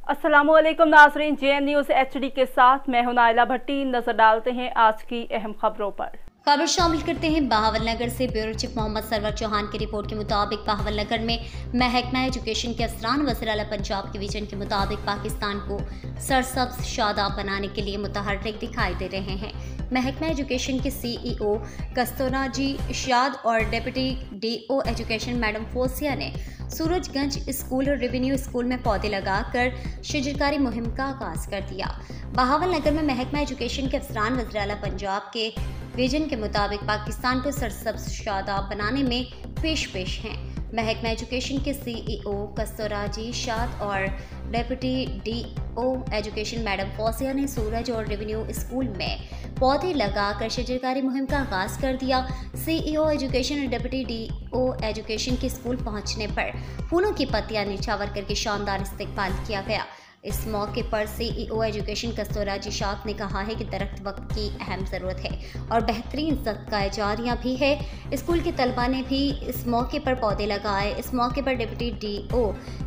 अस्सलामुअलैकुम नाज़रीन, JN news HD के साथ मैं हूं नाइला भट्टी। नजर डालते हैं आज की अहम खबरों पर। खबर शामिल करते हैं बहावलनगर से। ब्यूरो चीफ मोहम्मद सरवर चौहान की रिपोर्ट के मुताबिक बहावलनगर में महकमा एजुकेशन के अफसरान वज़ीर आला पंजाब के विजन के मुताबिक पाकिस्तान को सरसब्ज शादाब बनाने के लिए मुतहर्रिक दिखाई दे रहे हैं। महकमा एजुकेशन के CEO कस्तूराजी इरशाद और डिप्टी DO एजुकेशन मैडम फोसिया ने सूरजगंज स्कूल और रेवेन्यू स्कूल में पौधे लगाकर शजरकारी मुहिम का आगाज कर दिया। बहावलनगर में महकमा एजुकेशन के अफसरान वज़ीर आला पंजाब के विजन के मुताबिक पाकिस्तान को सरसब्ज शादाब बनाने में पेश हैं। महकमा एजुकेशन के CEO कस्तूराजी इरशाद और डिप्टी DO एजुकेशन मैडम फौसिया ने सूरज और रेवेन्यू स्कूल में पौधे लगाकर शजरकारी मुहिम का आगाज कर दिया। CEO एजुकेशन और डिप्टी DO एजुकेशन के स्कूल पहुंचने पर फूलों की पत्तियां निछावर करके शानदार इस्तकबाल किया गया। इस मौके पर CEO एजुकेशन कस्तूराजी इरशाद ने कहा है कि दरख्त वक्त की अहम ज़रूरत है और बेहतरीन सदका जारियाँ भी है। स्कूल के तलबा ने भी इस मौके पर पौधे लगाए। इस मौके पर deputy DO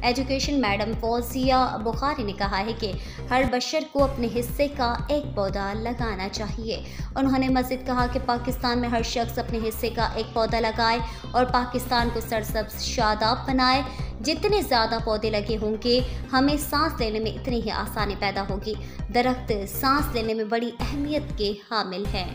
education madam Fauzia Bukhari ने कहा है कि हर बशर को अपने हिस्से का एक पौधा लगाना चाहिए। उन्होंने मज़ीद कहा कि पाकिस्तान में हर शख्स अपने हिस्से का एक पौधा लगाए और पाकिस्तान को सरसब्ज शादाब बनाए। जितने ज़्यादा पौधे लगे होंगे हमें सांस लेने में इतनी ही आसानी पैदा होगी। दरख्त सांस लेने में बड़ी अहमियत के हामिल हैं।